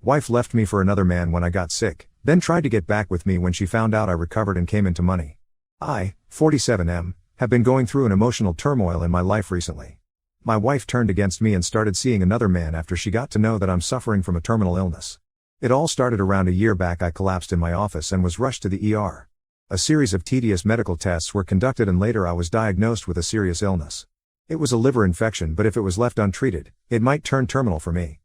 Wife left me for another man when I got sick, then tried to get back with me when she found out I recovered and came into money. I, 47M, have been going through an emotional turmoil in my life recently. My wife turned against me and started seeing another man after she got to know that I'm suffering from a terminal illness. It all started around a year back. I collapsed in my office and was rushed to the ER. A series of tedious medical tests were conducted and later I was diagnosed with a serious illness. It was a liver infection, but if it was left untreated, it might turn terminal for me.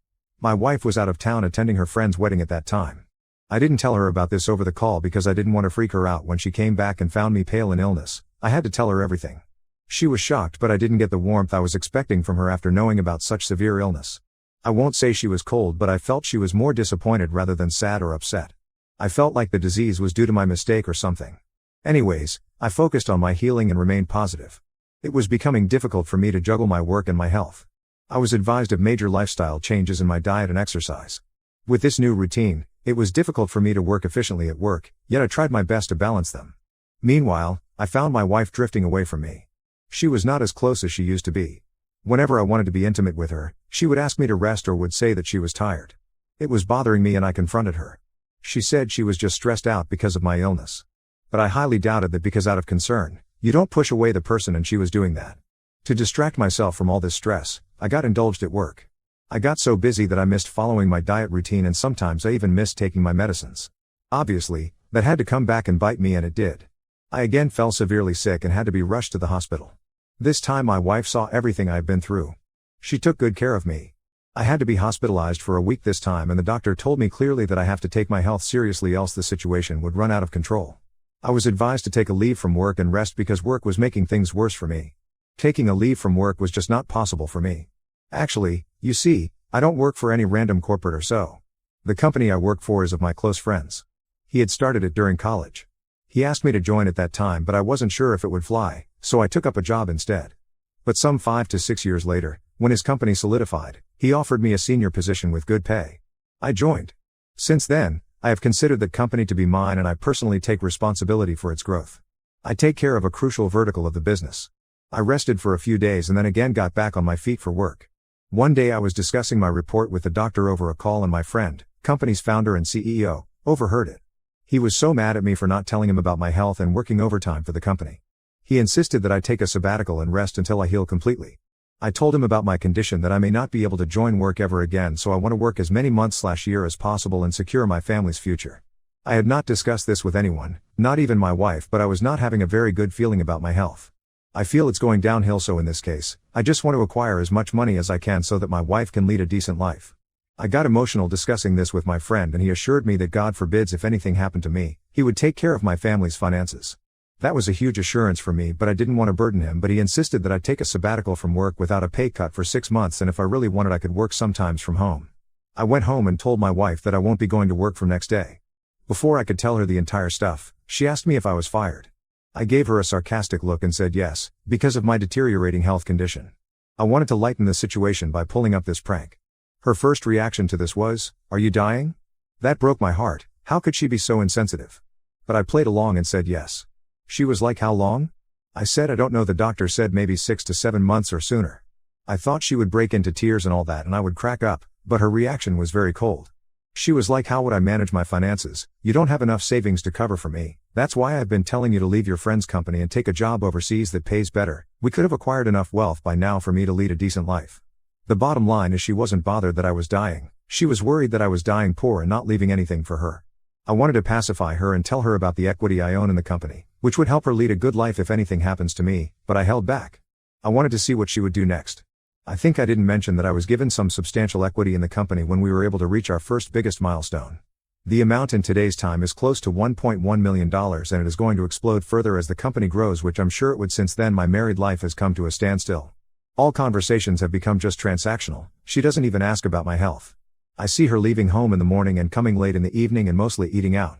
My wife was out of town attending her friend's wedding at that time. I didn't tell her about this over the call because I didn't want to freak her out when she came back and found me pale in illness. I had to tell her everything. She was shocked, but I didn't get the warmth I was expecting from her after knowing about such severe illness. I won't say she was cold, but I felt she was more disappointed rather than sad or upset. I felt like the disease was due to my mistake or something. Anyways, I focused on my healing and remained positive. It was becoming difficult for me to juggle my work and my health. I was advised of major lifestyle changes in my diet and exercise. With this new routine, it was difficult for me to work efficiently at work, yet I tried my best to balance them. Meanwhile, I found my wife drifting away from me. She was not as close as she used to be. Whenever I wanted to be intimate with her, she would ask me to rest or would say that she was tired. It was bothering me and I confronted her. She said she was just stressed out because of my illness. But I highly doubted that because out of concern, you don't push away the person, and she was doing that. To distract myself from all this stress, I got indulged at work. I got so busy that I missed following my diet routine and sometimes I even missed taking my medicines. Obviously, that had to come back and bite me, and it did. I again fell severely sick and had to be rushed to the hospital. This time my wife saw everything I've been through. She took good care of me. I had to be hospitalized for a week this time, and the doctor told me clearly that I have to take my health seriously, else the situation would run out of control. I was advised to take a leave from work and rest because work was making things worse for me. Taking a leave from work was just not possible for me. Actually, you see, I don't work for any random corporate or so. The company I work for is of my close friends. He had started it during college. He asked me to join at that time, but I wasn't sure if it would fly, so I took up a job instead. But some 5 to 6 years later, when his company solidified, he offered me a senior position with good pay. I joined. Since then, I have considered that company to be mine, and I personally take responsibility for its growth. I take care of a crucial vertical of the business. I rested for a few days and then again got back on my feet for work. One day I was discussing my report with the doctor over a call, and my friend, company's founder and CEO, overheard it. He was so mad at me for not telling him about my health and working overtime for the company. He insisted that I take a sabbatical and rest until I heal completely. I told him about my condition, that I may not be able to join work ever again, so I want to work as many months/year as possible and secure my family's future. I had not discussed this with anyone, not even my wife, but I was not having a very good feeling about my health. I feel it's going downhill, so in this case, I just want to acquire as much money as I can so that my wife can lead a decent life. I got emotional discussing this with my friend, and he assured me that God forbids if anything happened to me, he would take care of my family's finances. That was a huge assurance for me, but I didn't want to burden him, but he insisted that I take a sabbatical from work without a pay cut for 6 months, and if I really wanted I could work sometimes from home. I went home and told my wife that I won't be going to work from next day. Before I could tell her the entire stuff, she asked me if I was fired. I gave her a sarcastic look and said yes, because of my deteriorating health condition. I wanted to lighten the situation by pulling up this prank. Her first reaction to this was, "Are you dying?" That broke my heart. How could she be so insensitive? But I played along and said yes. She was like, "How long?" I said, "I don't know. The doctor said maybe 6 to 7 months or sooner." I thought she would break into tears and all that and I would crack up, but her reaction was very cold. She was like, "How would I manage my finances? You don't have enough savings to cover for me. That's why I've been telling you to leave your friend's company and take a job overseas that pays better. We could have acquired enough wealth by now for me to lead a decent life." The bottom line is she wasn't bothered that I was dying. She was worried that I was dying poor and not leaving anything for her. I wanted to pacify her and tell her about the equity I own in the company, which would help her lead a good life if anything happens to me, but I held back. I wanted to see what she would do next. I think I didn't mention that I was given some substantial equity in the company when we were able to reach our first biggest milestone. The amount in today's time is close to $1.1 million, and it is going to explode further as the company grows, which I'm sure it would. Since then my married life has come to a standstill. All conversations have become just transactional. She doesn't even ask about my health. I see her leaving home in the morning and coming late in the evening and mostly eating out.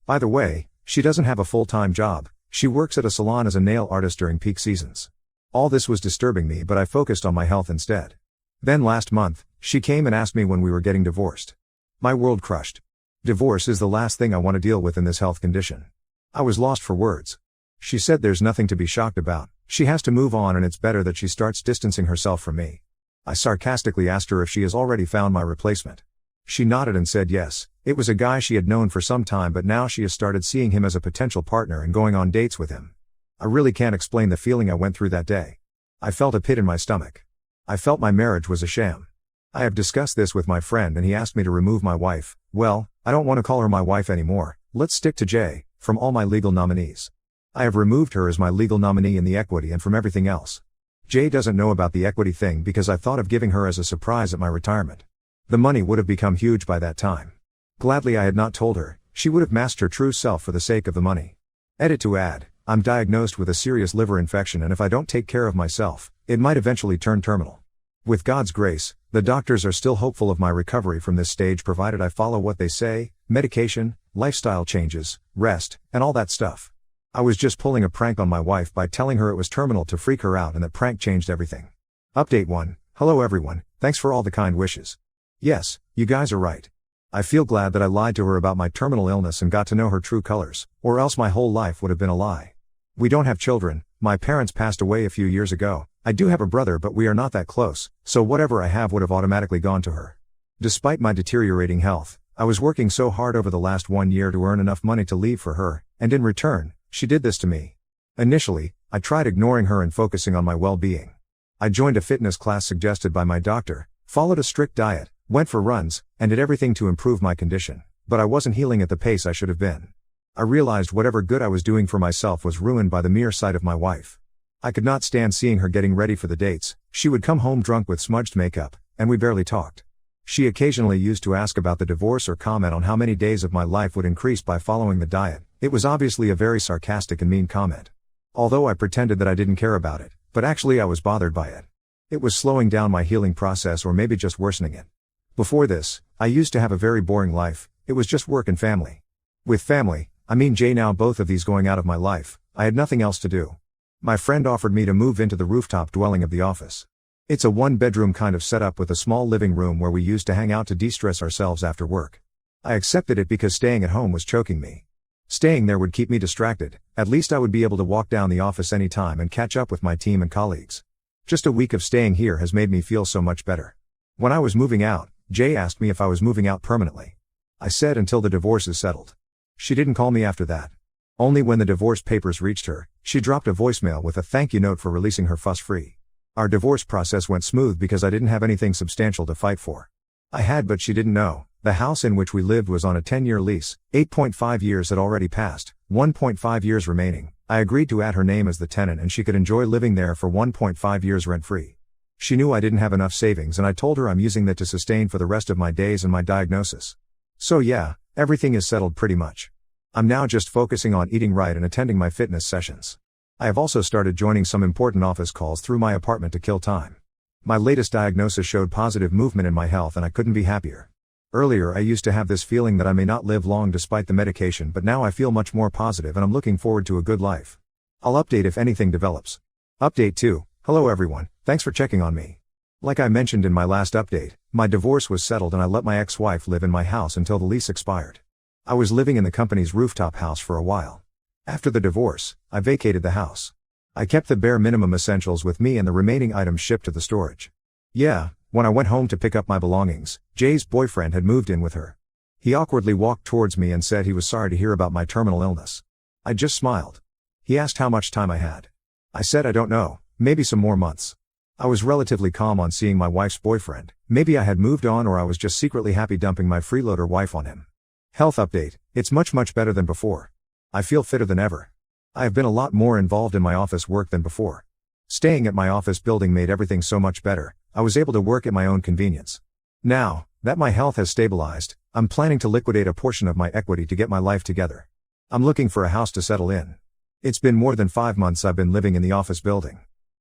By the way, she doesn't have a full-time job. She works at a salon as a nail artist during peak seasons. All this was disturbing me, but I focused on my health instead. Then last month, she came and asked me when we were getting divorced. My world crushed. Divorce is the last thing I want to deal with in this health condition. I was lost for words. She said there's nothing to be shocked about. She has to move on and it's better that she starts distancing herself from me. I sarcastically asked her if she has already found my replacement. She nodded and said yes. It was a guy she had known for some time, but now she has started seeing him as a potential partner and going on dates with him. I really can't explain the feeling I went through that day. I felt a pit in my stomach. I felt my marriage was a sham. I have discussed this with my friend and he asked me to remove my wife, well, I don't want to call her my wife anymore, let's stick to J, from all my legal nominees. I have removed her as my legal nominee in the equity and from everything else. J doesn't know about the equity thing because I thought of giving her as a surprise at my retirement. The money would have become huge by that time. Gladly I had not told her, she would have masked her true self for the sake of the money. Edit to add, I'm diagnosed with a serious liver infection and if I don't take care of myself, it might eventually turn terminal. With God's grace, the doctors are still hopeful of my recovery from this stage provided I follow what they say, medication, lifestyle changes, rest, and all that stuff. I was just pulling a prank on my wife by telling her it was terminal to freak her out and that prank changed everything. Update 1, hello everyone, thanks for all the kind wishes. Yes, you guys are right. I feel glad that I lied to her about my terminal illness and got to know her true colors, or else my whole life would have been a lie. We don't have children, my parents passed away a few years ago, I do have a brother but we are not that close, so whatever I have would have automatically gone to her. Despite my deteriorating health, I was working so hard over the last 1 year to earn enough money to leave for her, and in return, she did this to me. Initially, I tried ignoring her and focusing on my well-being. I joined a fitness class suggested by my doctor, followed a strict diet, went for runs, and did everything to improve my condition, but I wasn't healing at the pace I should have been. I realized whatever good I was doing for myself was ruined by the mere sight of my wife. I could not stand seeing her getting ready for the dates. She would come home drunk with smudged makeup, and we barely talked. She occasionally used to ask about the divorce or comment on how many days of my life would increase by following the diet. It was obviously a very sarcastic and mean comment. Although I pretended that I didn't care about it, but actually I was bothered by it. It was slowing down my healing process or maybe just worsening it. Before this, I used to have a very boring life, it was just work and family. With family, I mean Jay now both of these going out of my life, I had nothing else to do. My friend offered me to move into the rooftop dwelling of the office. It's a one-bedroom kind of setup with a small living room where we used to hang out to de-stress ourselves after work. I accepted it because staying at home was choking me. Staying there would keep me distracted, at least I would be able to walk down the office anytime and catch up with my team and colleagues. Just a week of staying here has made me feel so much better. When I was moving out, Jay asked me if I was moving out permanently. I said until the divorce is settled. She didn't call me after that. Only when the divorce papers reached her, she dropped a voicemail with a thank you note for releasing her fuss-free. Our divorce process went smooth because I didn't have anything substantial to fight for. I had, but she didn't know. The house in which we lived was on a 10-year lease, 8.5 years had already passed, 1.5 years remaining. I agreed to add her name as the tenant and she could enjoy living there for 1.5 years rent-free. She knew I didn't have enough savings and I told her I'm using that to sustain for the rest of my days and my diagnosis. So yeah, everything is settled pretty much. I'm now just focusing on eating right and attending my fitness sessions. I have also started joining some important office calls through my apartment to kill time. My latest diagnosis showed positive movement in my health and I couldn't be happier. Earlier I used to have this feeling that I may not live long despite the medication, but now I feel much more positive and I'm looking forward to a good life. I'll update if anything develops. Update 2. Hello everyone, thanks for checking on me. Like I mentioned in my last update, my divorce was settled and I let my ex-wife live in my house until the lease expired. I was living in the company's rooftop house for a while. After the divorce, I vacated the house. I kept the bare minimum essentials with me and the remaining items shipped to the storage. Yeah, when I went home to pick up my belongings, Jay's boyfriend had moved in with her. He awkwardly walked towards me and said he was sorry to hear about my terminal illness. I just smiled. He asked how much time I had. I said I don't know, maybe some more months. I was relatively calm on seeing my wife's boyfriend. Maybe I had moved on or I was just secretly happy dumping my freeloader wife on him. Health update, it's much better than before. I feel fitter than ever. I have been a lot more involved in my office work than before. Staying at my office building made everything so much better. I was able to work at my own convenience. Now that my health has stabilized, I'm planning to liquidate a portion of my equity to get my life together. I'm looking for a house to settle in. It's been more than 5 months I've been living in the office building.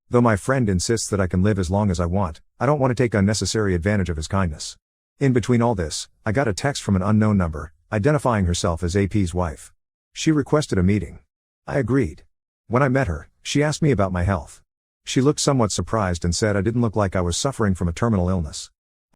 Though my friend insists that I can live as long as I want, I don't want to take unnecessary advantage of his kindness. In between all this, I got a text from an unknown number, identifying herself as AP's wife. She requested a meeting. I agreed. When I met her, she asked me about my health. She looked somewhat surprised and said I didn't look like I was suffering from a terminal illness.